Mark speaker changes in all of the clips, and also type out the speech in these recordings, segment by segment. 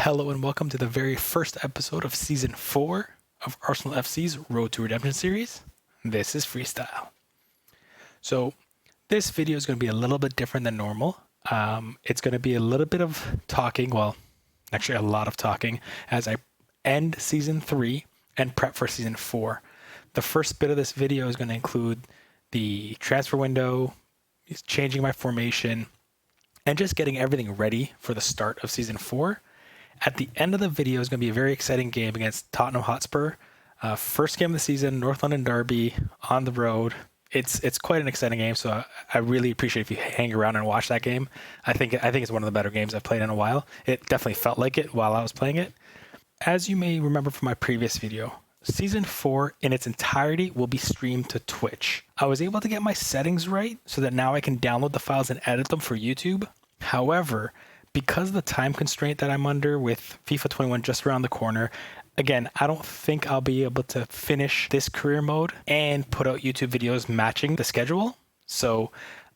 Speaker 1: Hello and welcome to the very first episode of Season 4 of Arsenal FC's Road to Redemption series. This is Freestyle. So this video is going to be a little bit different than normal. It's going to be a little bit of talking, well, actually a lot of talking, as I end Season 3 and prep for Season 4. The first bit of this video is going to include the transfer window, changing my formation, and just getting everything ready for the start of Season 4. At the end of the video is going to be a very exciting game against Tottenham Hotspur. First game of the season, North London derby on the road. It's quite an exciting game, so I really appreciate if you hang around and watch that game. I think it's one of the better games I've played in a while. It definitely felt like it while I was playing it. As you may remember from my previous video, Season 4 in its entirety will be streamed to Twitch. I was able to get my settings right so that now I can download the files and edit them for YouTube. However, because of the time constraint that I'm under with FIFA 21 just around the corner, again, I don't think I'll be able to finish this career mode and put out YouTube videos matching the schedule. So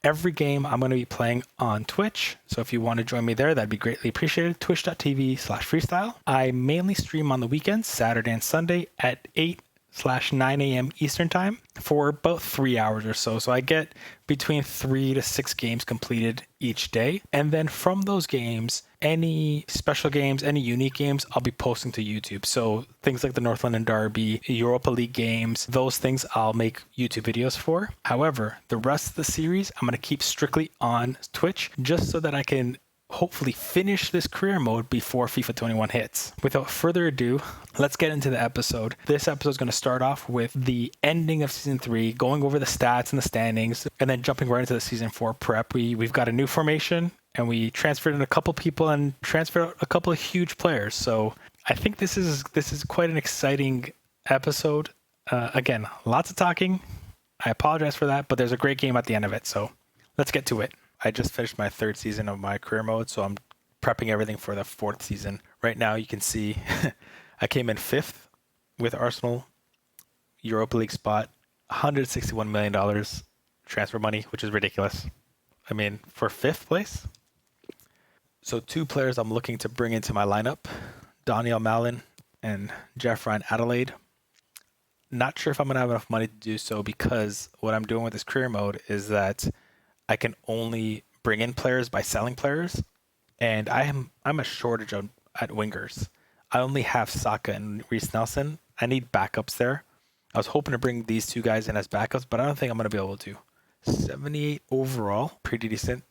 Speaker 1: every game I'm going to be playing on Twitch. So if you want to join me there, that'd be greatly appreciated. Twitch.tv/freestyle. I mainly stream on the weekends, Saturday and Sunday at 8/9 a.m. Eastern time for about 3 hours or so. So I get between 3 to 6 games completed each day. And then from those games, any special games, any unique games, I'll be posting to YouTube. So things like the North London Derby, Europa League games, those things I'll make YouTube videos for. However, the rest of the series, I'm going to keep strictly on Twitch just so that I can hopefully finish this career mode before FIFA 21 hits. Without further ado, let's get into the episode. This episode is going to start off with the ending of Season 3, going over the stats and the standings, and then jumping right into the Season 4 prep. We've got a new formation, and we transferred in a couple people and transferred out a couple of huge players. So I think this is quite an exciting episode. Again, lots of talking. I apologize for that, but there's a great game at the end of it. So let's get to it. I just finished my 3rd season of my career mode, so I'm prepping everything for the 4th season. Right now, you can see I came in 5th with Arsenal, Europa League spot, $161 million transfer money, which is ridiculous. I mean, for 5th place. So 2 players I'm looking to bring into my lineup, Daniel Malin and Jeff Ryan Adelaide. Not sure if I'm going to have enough money to do so because what I'm doing with this career mode is that I can only bring in players by selling players, and I'm a shortage at wingers. I only have Saka and Reece Nelson. I need backups there. I was hoping to bring these 2 guys in as backups, but I don't think I'm going to be able to. 78 overall, pretty decent.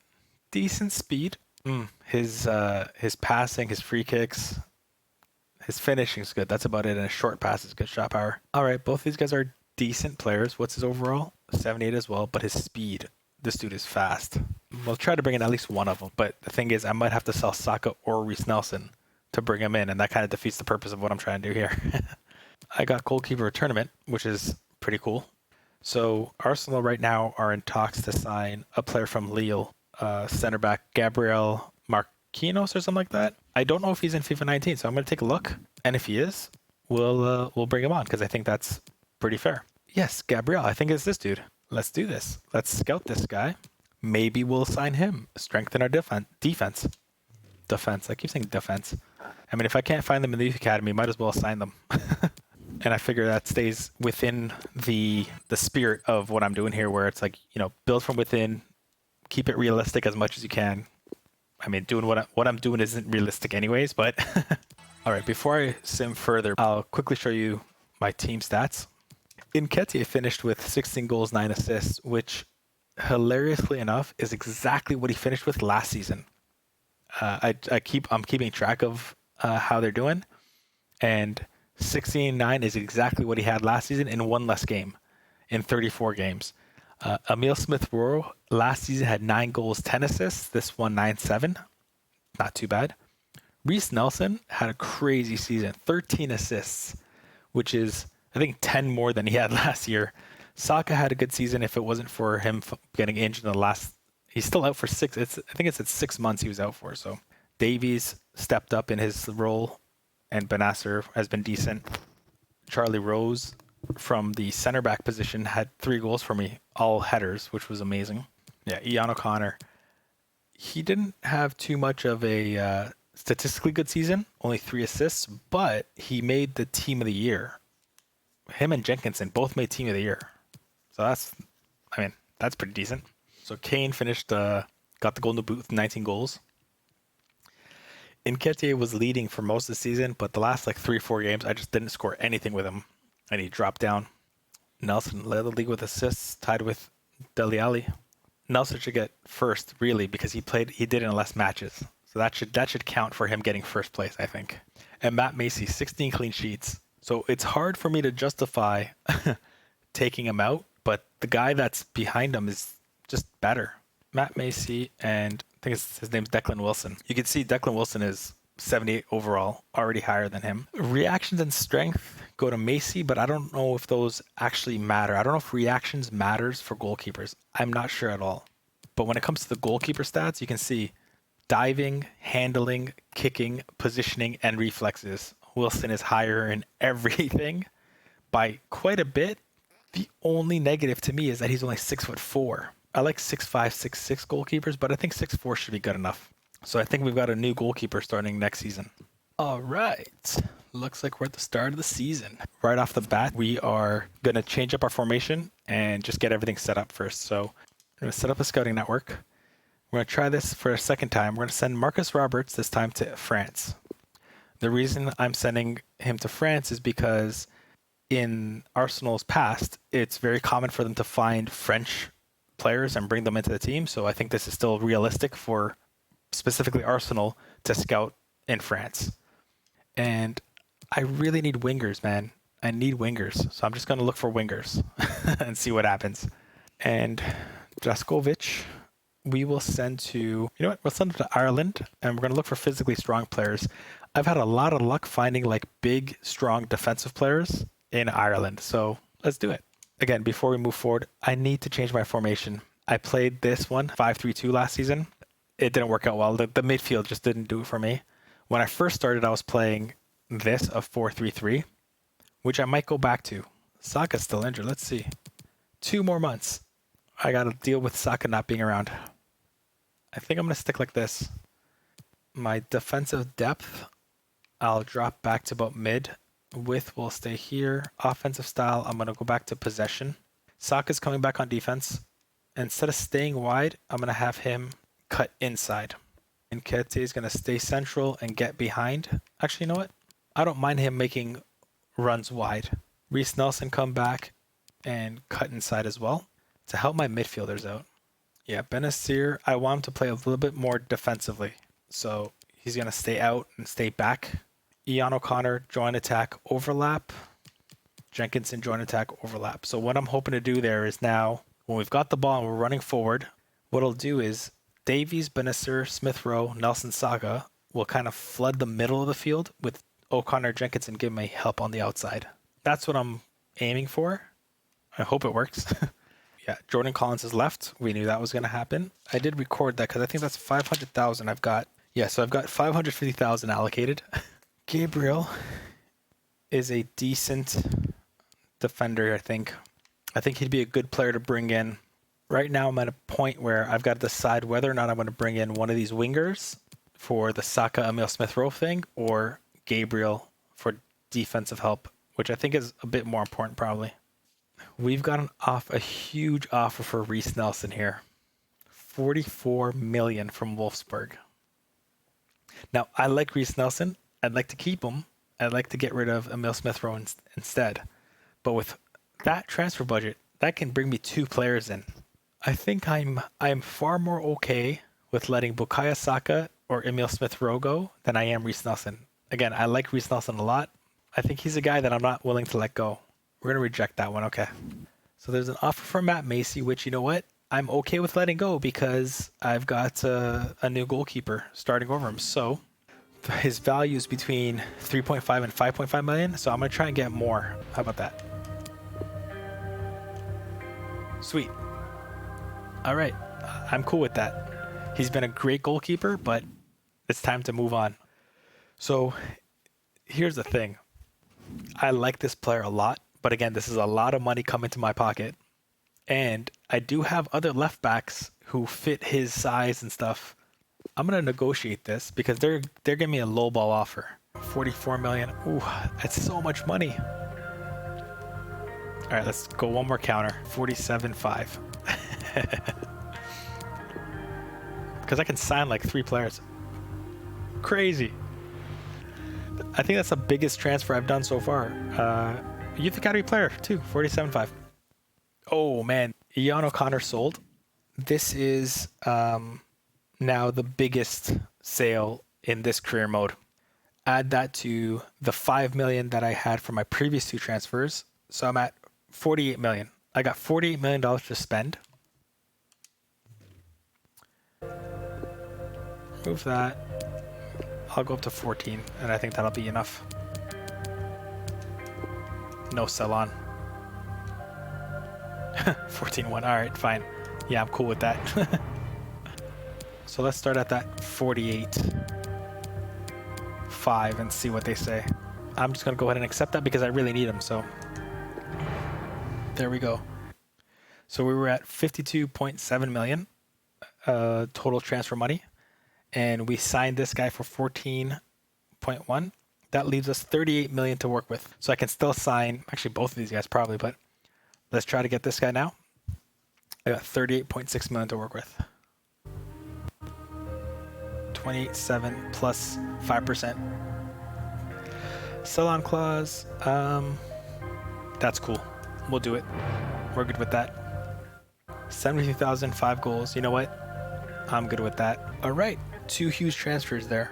Speaker 1: Decent speed. His passing, his free kicks, his finishing is good. That's about it. And his short pass is good shot power. All right, both these guys are decent players. What's his overall? 78 as well, but his speed. This dude is fast. We'll try to bring in at least one of them, but the thing is I might have to sell Saka or Reece Nelson to bring him in, and that kind of defeats the purpose of what I'm trying to do here. I got goalkeeper tournament, which is pretty cool. So Arsenal right now are in talks to sign a player from Lille, center back Gabriel Marquinhos or something like that. I don't know if he's in FIFA 19, so I'm going to take a look, and if he is, we'll bring him on because I think that's pretty fair. Yes, Gabriel, I think it's this dude. Let's do this. Let's scout this guy. Maybe we'll sign him. Strengthen our defense. Defense. I keep saying defense. I mean, if I can't find them in the youth academy, might as well assign them. And I figure that stays within the spirit of what I'm doing here, where it's like, build from within, keep it realistic as much as you can. I mean, doing what I'm doing isn't realistic anyways, but all right, before I sim further, I'll quickly show you my team stats. Nketiah finished with 16 goals, 9 assists, which hilariously enough is exactly what he finished with last season. I'm keeping track of how they're doing, and 16-9 is exactly what he had last season in one less game, in 34 games. Emil Smith-Rowe last season had 9 goals, 10 assists. This one 9-7, not too bad. Reece Nelson had a crazy season, 13 assists, which is I think 10 more than he had last year. Saka had a good season if it wasn't for him getting injured in the last. He's still out for 6. I think it's at 6 months he was out for. So Davies stepped up in his role, and Benasser has been decent. Charlie Rose from the center back position had 3 goals for me, all headers, which was amazing. Yeah, Ian O'Connor. He didn't have too much of a statistically good season, only 3 assists, but he made the team of the year. Him and Jenkinson both made team of the year. So that's pretty decent. So Kane finished, got the Golden Boot with 19 goals. Nketiah was leading for most of the season, but the last 3-4 games, I just didn't score anything with him, and he dropped down. Nelson led the league with assists, tied with Dele Alli. Nelson should get first, really, because he did it in less matches. So that should count for him getting first place, I think. And Matt Macy, 16 clean sheets. So it's hard for me to justify taking him out, but the guy that's behind him is just better. Matt Macy, and I think his name's Declan Wilson. You can see Declan Wilson is 78 overall, already higher than him. Reactions and strength go to Macy, but I don't know if those actually matter. I don't know if reactions matters for goalkeepers. I'm not sure at all. But when it comes to the goalkeeper stats, you can see diving, handling, kicking, positioning, and reflexes. Wilson is higher in everything by quite a bit. The only negative to me is that he's only 6'4". I like 6'5", 6'6" goalkeepers, but I think 6'4" should be good enough. So I think we've got a new goalkeeper starting next season. All right. Looks like we're at the start of the season. Right off the bat, we are going to change up our formation and just get everything set up first. So I'm going to set up a scouting network. We're going to try this for a second time. We're going to send Marcus Roberts this time to France. The reason I'm sending him to France is because in Arsenal's past, it's very common for them to find French players and bring them into the team. So I think this is still realistic for specifically Arsenal to scout in France. And I really need wingers, man. I need wingers. So I'm just going to look for wingers and see what happens. And Draskovic, we will send to, we'll send him to Ireland, and we're going to look for physically strong players. I've had a lot of luck finding big, strong defensive players in Ireland. So let's do it. Again, before we move forward, I need to change my formation. I played this one, 5-3-2 last season. It didn't work out well. The midfield just didn't do it for me. When I first started, I was playing this of 4-3-3, which I might go back to. Saka's still injured. Let's see. 2 more months. I got to deal with Saka not being around. I think I'm going to stick like this. My defensive depth, I'll drop back to about mid. Width will stay here. Offensive style, I'm going to go back to possession. Saka's coming back on defense. Instead of staying wide, I'm going to have him cut inside. Nketiah is going to stay central and get behind. Actually, you know what? I don't mind him making runs wide. Reece Nelson come back and cut inside as well to help my midfielders out. Yeah, Benazir, I want him to play a little bit more defensively. So he's going to stay out and stay back. Ian O'Connor, join attack, overlap. Jenkinson, join attack, overlap. So what I'm hoping to do there is now, when we've got the ball and we're running forward, what I'll do is Davies, Benazir, Smith Rowe, Nelson, Saka will kind of flood the middle of the field with O'Connor, Jenkinson give me help on the outside. That's what I'm aiming for. I hope it works. Yeah, Jordan Collins is left. We knew that was going to happen. I did record that because I think that's 500,000 I've got. Yeah, so I've got 550,000 allocated. Gabriel is a decent defender, I think. I think he'd be a good player to bring in. Right now, I'm at a point where I've got to decide whether or not I'm going to bring in one of these wingers for the Saka Emil Smith Rowe thing or Gabriel for defensive help, which I think is a bit more important probably. We've got a huge offer for Reece Nelson here. 44 million from Wolfsburg. Now, I like Reece Nelson. I'd like to keep him. I'd like to get rid of Emil Smith Rowe instead. But with that transfer budget, that can bring me 2 players in. I think I'm far more okay with letting Bukayo Saka or Emil Smith Rowe go than I am Reece Nelson. Again, I like Reece Nelson a lot. I think he's a guy that I'm not willing to let go. We're going to reject that one. Okay. So there's an offer for Matt Macy, which, you know what? I'm okay with letting go because I've got a new goalkeeper starting over him. So his value is between 3.5 and 5.5 million. So I'm going to try and get more. How about that? Sweet. All right. I'm cool with that. He's been a great goalkeeper, but it's time to move on. So here's the thing. I like this player a lot, but again, this is a lot of money coming to my pocket. And I do have other left backs who fit his size and stuff. I'm gonna negotiate this because they're giving me a low ball offer. 44 million. Ooh, that's so much money. All right, let's go one more counter. 47.5. Because I can sign like 3 players. Crazy. I think that's the biggest transfer I've done so far. Youth Academy player too, 47.5. Oh man, Ian O'Connor sold. This is now the biggest sale in this career mode. Add that to the 5 million that I had for my previous 2 transfers. So I'm at 48 million. I got $48 million to spend. Remove that. I'll go up to 14, and I think that'll be enough. No sell on. 14-1. All right, fine. Yeah, I'm cool with that. So let's start at that 48.5 and see what they say. I'm just going to go ahead and accept that because I really need them. So there we go. So we were at 52.7 million total transfer money. And we signed this guy for 14.1. That leaves us 38 million to work with. So I can still sign, actually both of these guys probably, but let's try to get this guy now. I got 38.6 million to work with. 28.7 plus 5%. Sell on clause. That's cool. We'll do it. We're good with that. 73,000, 5 goals. You know what? I'm good with that. All right. 2 huge transfers there.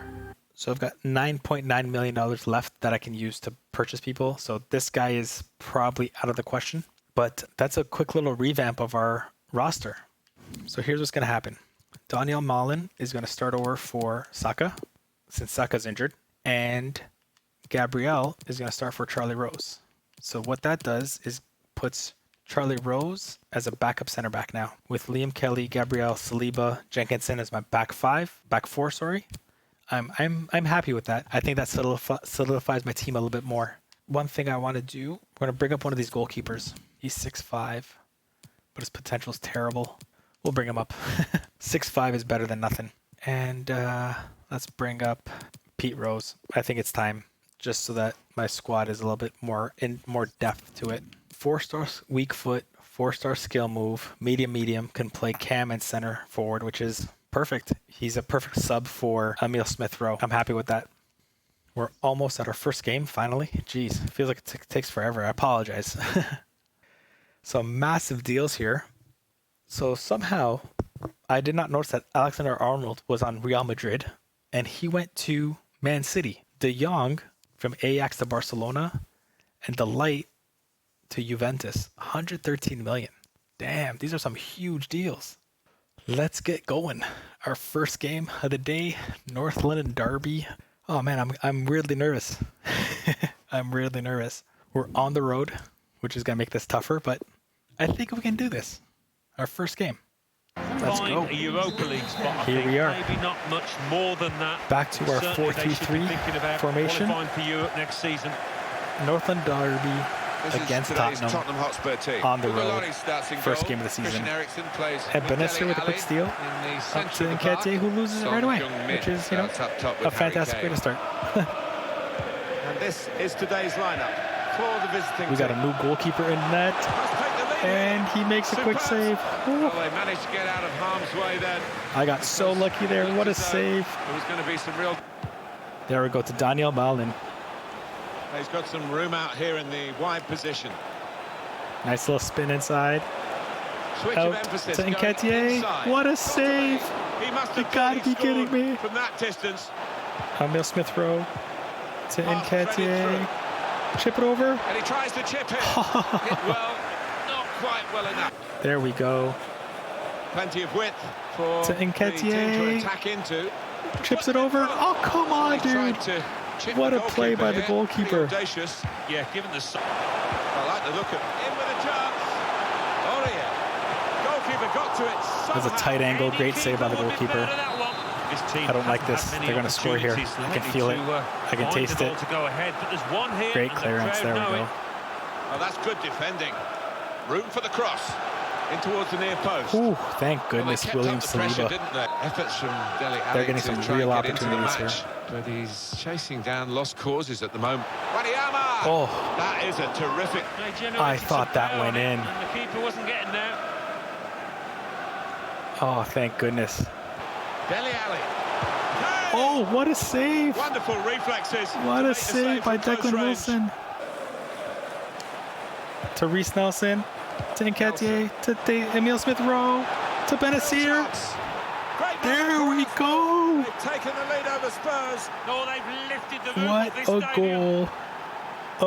Speaker 1: So I've got $9.9 million left that I can use to purchase people. So this guy is probably out of the question. But that's a quick little revamp of our roster. So here's what's going to happen. Daniel Malin is going to start over for Saka, since Saka's injured. And Gabriel is going to start for Charlie Rose. So what that does is puts Charlie Rose as a backup center back now, with Liam Kelly, Gabriel, Saliba, Jenkinson as my back four. Sorry, I'm happy with that. I think that solidifies my team a little bit more. One thing I want to do, we're going to bring up one of these goalkeepers. He's 6'5", but his potential is terrible. We'll bring him up. 6'5" is better than nothing. And let's bring up Pete Rose. I think it's time, just so that my squad is a little bit more depth to it. 4-star weak foot, 4-star skill move, medium, can play cam and center forward, which is perfect. He's a perfect sub for Emil Smith-Rowe. I'm happy with that. We're almost at our first game, finally. Jeez, it feels like it takes forever. I apologize. So massive deals here. So somehow, I did not notice that Alexander-Arnold was on Real Madrid, and he went to Man City. De Jong from Ajax to Barcelona, and De Ligt to Juventus. 113 million. Damn, these are some huge deals. Let's get going. Our first game of the day, North London Derby. Oh man, I'm weirdly nervous. I'm weirdly nervous. We're on the road, which is gonna make this tougher, but I think we can do this. Our first game. Let's go.
Speaker 2: A Europa League spot,
Speaker 1: Here we are.
Speaker 2: Maybe not much more than that.
Speaker 1: Back to our 4-2-3 formation.
Speaker 2: For Europe next season.
Speaker 1: Northland Derby against Tottenham
Speaker 3: Hotspur team.
Speaker 1: On the road. First game of the season. Ebenezer with a quick steal. Up to Nketiah, who loses it right away, which is, you know, a fantastic way to start.
Speaker 3: And this is today's lineup for the visiting
Speaker 1: We got a new goalkeeper in net, and he makes a quick save.
Speaker 3: Well, they managed to get out of harm's way then.
Speaker 1: I got so lucky there. What a save.
Speaker 3: There was going to be some real...
Speaker 1: There we go to Daniel Malin.
Speaker 3: He's got some room out here in the wide position.
Speaker 1: Nice little spin inside.
Speaker 3: Switch
Speaker 1: Out
Speaker 3: of emphasis
Speaker 1: to
Speaker 3: going
Speaker 1: Nketiah.
Speaker 3: inside.
Speaker 1: What a save.
Speaker 3: He must
Speaker 1: You
Speaker 3: have
Speaker 1: gotta
Speaker 3: thought he
Speaker 1: be kidding
Speaker 3: scored
Speaker 1: me.
Speaker 3: from that distance.
Speaker 1: Emil Smith-Rowe to
Speaker 3: Pass threaded
Speaker 1: Nketiah. Chip it over.
Speaker 3: And he tries to chip it. Hit well, not quite well enough.
Speaker 1: There we go.
Speaker 3: Plenty of width for
Speaker 1: To
Speaker 3: the team to
Speaker 1: Nketiah.
Speaker 3: attack into.
Speaker 1: Chips it over. Oh, come on,
Speaker 3: He tried
Speaker 1: dude.
Speaker 3: to chip
Speaker 1: What
Speaker 3: the
Speaker 1: a play by the
Speaker 3: here.
Speaker 1: goalkeeper.
Speaker 3: Pretty audacious.
Speaker 2: Yeah, given the...
Speaker 3: I like the look of in with a chance. Aurier. Goalkeeper got to it somehow.
Speaker 1: That's a tight angle. Great save by the goalkeeper. I don't like this. They're going to score here. I can feel it. I can taste it. Great clearance. There we go.
Speaker 3: Oh, that's good defending. Room for the cross. in towards the near post.
Speaker 1: Ooh, thank
Speaker 3: Well,
Speaker 1: goodness
Speaker 3: they kept
Speaker 1: William
Speaker 3: up the pressure,
Speaker 1: Saliba.
Speaker 3: didn't they? Efforts from Dele
Speaker 1: They're
Speaker 3: Alli
Speaker 1: getting
Speaker 3: to
Speaker 1: some
Speaker 3: try
Speaker 1: real
Speaker 3: and get into the
Speaker 1: opportunities
Speaker 3: match.
Speaker 1: here.
Speaker 3: But he's chasing down lost causes at the moment. Wanyama!
Speaker 1: Oh,
Speaker 3: That is a terrific...
Speaker 2: They generated
Speaker 1: I
Speaker 2: some
Speaker 1: thought that
Speaker 2: power
Speaker 1: went
Speaker 2: on it,
Speaker 1: in.
Speaker 2: And the keeper wasn't getting there.
Speaker 1: oh, thank goodness.
Speaker 3: Dele Alli.
Speaker 1: Oh, what a save.
Speaker 3: Wonderful reflexes.
Speaker 1: What
Speaker 3: to
Speaker 1: a
Speaker 3: make the
Speaker 1: save by
Speaker 3: from close
Speaker 1: Declan
Speaker 3: range.
Speaker 1: Wilson. To Reece Nelson, to Nketiah, to Emile Smith-Rowe, to Benacer.
Speaker 3: Great
Speaker 1: There we go.
Speaker 3: They've taken the lead over Spurs.
Speaker 2: Oh, they've lifted the roof
Speaker 1: What
Speaker 2: of this
Speaker 1: a
Speaker 2: stadium.
Speaker 1: goal.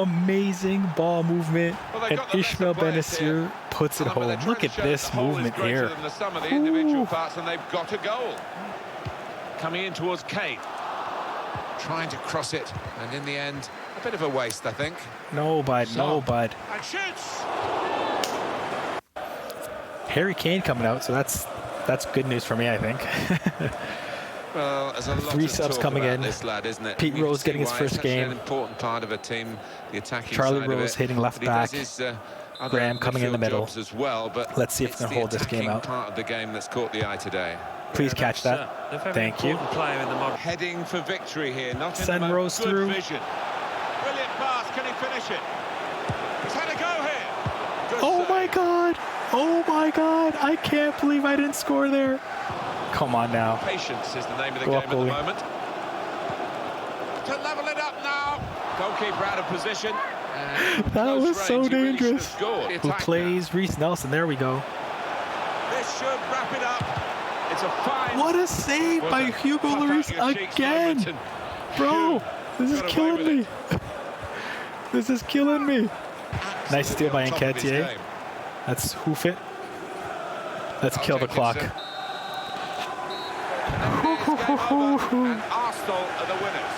Speaker 1: Amazing ball movement.
Speaker 3: Well, they've
Speaker 1: And
Speaker 3: got the best
Speaker 1: Ishmael
Speaker 3: of players here.
Speaker 1: Benacer puts it
Speaker 3: But they're
Speaker 1: home.
Speaker 3: trying
Speaker 1: Look
Speaker 3: to
Speaker 1: at
Speaker 3: show
Speaker 1: this
Speaker 3: that the whole is
Speaker 1: movement
Speaker 3: greater
Speaker 1: here.
Speaker 3: than the sum of the individual
Speaker 1: Ooh.
Speaker 3: parts, and they've got a goal. Coming in towards Kane. Trying to cross it, and in the end, a bit of a waste, I think.
Speaker 1: No, bud. No,
Speaker 3: So-
Speaker 1: bud.
Speaker 3: And shoots!
Speaker 1: Harry Kane coming out, so that's good news for me, I think.
Speaker 3: Well, there's a lot
Speaker 1: 3
Speaker 3: of
Speaker 1: subs
Speaker 3: talk
Speaker 1: coming
Speaker 3: about
Speaker 1: in.
Speaker 3: this lad, isn't it?
Speaker 1: Pete
Speaker 3: You can
Speaker 1: Rose
Speaker 3: see
Speaker 1: getting his
Speaker 3: why
Speaker 1: first
Speaker 3: it's actually
Speaker 1: game.
Speaker 3: an important part of a team, the attacking
Speaker 1: Charlie
Speaker 3: side of
Speaker 1: Rose
Speaker 3: it.
Speaker 1: hitting left
Speaker 3: But he does
Speaker 1: back.
Speaker 3: his, other
Speaker 1: Graham coming in the
Speaker 3: midfield
Speaker 1: middle.
Speaker 3: jobs as well, but
Speaker 1: Let's see if we
Speaker 3: it's
Speaker 1: can
Speaker 3: the
Speaker 1: hold this game
Speaker 3: attacking
Speaker 1: out.
Speaker 3: part of the game that's caught the eye today.
Speaker 1: Please catch that. Thank you.
Speaker 2: Player in the modern.
Speaker 3: Heading for victory here, not in
Speaker 1: Send
Speaker 3: the most
Speaker 1: Rose
Speaker 3: good
Speaker 1: through.
Speaker 3: vision. Brilliant pass, can he finish it? He's had a go here. Good
Speaker 1: Oh
Speaker 3: save.
Speaker 1: my god! Oh my god! I can't believe I didn't score there. Come on now.
Speaker 3: Patience is the name of the
Speaker 1: Go
Speaker 3: game
Speaker 1: up,
Speaker 3: at the
Speaker 1: goalie.
Speaker 3: moment. To level it up now. Goalkeeper out of position. And
Speaker 1: That
Speaker 3: close
Speaker 1: was so
Speaker 3: range, he really should have
Speaker 1: dangerous.
Speaker 3: scored.
Speaker 1: Who
Speaker 3: Attack
Speaker 1: plays Reece Nelson? There we go.
Speaker 3: now. This should wrap it up. It's a fine.
Speaker 1: What a save
Speaker 3: Was
Speaker 1: by
Speaker 3: it?
Speaker 1: Hugo
Speaker 3: Puff out
Speaker 1: Lloris
Speaker 3: your cheeks,
Speaker 1: again!
Speaker 3: Overton.
Speaker 1: Bro, this is
Speaker 3: Got away
Speaker 1: killing
Speaker 3: with
Speaker 1: me.
Speaker 3: it.
Speaker 1: This is killing me. Nice steal by
Speaker 3: On top of his
Speaker 1: Nketiah.
Speaker 3: game.
Speaker 1: Let's hoof it. Let's
Speaker 3: I'll
Speaker 1: kill the
Speaker 3: take it,
Speaker 1: clock.
Speaker 3: sir. And it is game over, and Arsenal are the winners.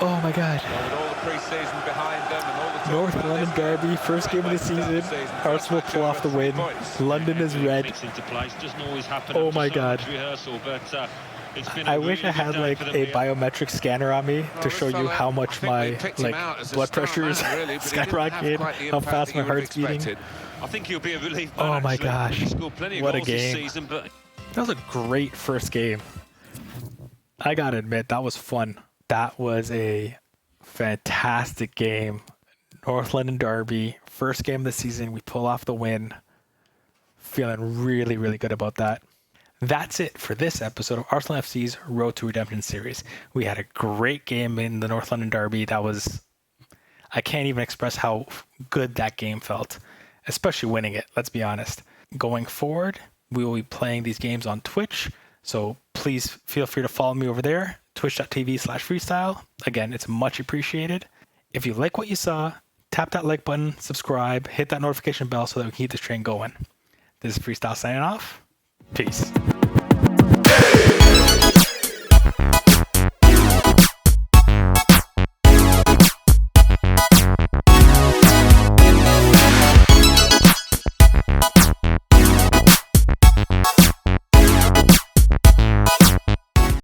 Speaker 1: Oh my god.
Speaker 3: Well, with all the pre-season behind them and all the talk
Speaker 1: North
Speaker 3: about
Speaker 1: London
Speaker 3: this
Speaker 1: Derby, first game of the season. Arsenal pull off the win. London is red.
Speaker 2: Into place. Doesn't always happen
Speaker 1: Oh
Speaker 2: after
Speaker 1: my
Speaker 2: so
Speaker 1: God.
Speaker 2: much rehearsal, but it's been
Speaker 1: I
Speaker 2: a
Speaker 1: wish I
Speaker 2: really good
Speaker 1: had
Speaker 2: day
Speaker 1: like
Speaker 2: for them
Speaker 1: a
Speaker 2: here.
Speaker 1: biometric scanner on me to
Speaker 3: this
Speaker 1: show you
Speaker 3: fella,
Speaker 1: how
Speaker 3: I
Speaker 1: much
Speaker 3: think
Speaker 1: my
Speaker 3: they picked him
Speaker 1: like
Speaker 3: out as a
Speaker 1: blood
Speaker 3: star
Speaker 1: pressure is
Speaker 3: man, really, but he didn't have
Speaker 1: skyrocketing,
Speaker 3: quite the
Speaker 1: how
Speaker 3: impact
Speaker 1: fast
Speaker 3: that
Speaker 1: my
Speaker 3: you would have
Speaker 1: heart's beating.
Speaker 3: expected.
Speaker 2: I think he'll be a relief.
Speaker 1: Oh
Speaker 2: man,
Speaker 1: my
Speaker 2: actually.
Speaker 1: gosh.
Speaker 2: He scored plenty of
Speaker 1: What a
Speaker 2: goals this
Speaker 1: game.
Speaker 2: season, but
Speaker 1: That was a great first game. I gotta admit, that was fun. That was a fantastic game. North London Derby, first game of the season. We pull off the win. Feeling really, really good about that. That's it for this episode of Arsenal FC's Road to Redemption series. We had a great game in the North London Derby. I can't even express how good that game felt, especially winning it, let's be honest. Going forward, we will be playing these games on Twitch, so please feel free to follow me over there, twitch.tv/freestyle. Again, it's much appreciated. If you like what you saw, tap that like button, subscribe, hit that notification bell so that we can keep this train going. This is Freestyle signing off. Peace.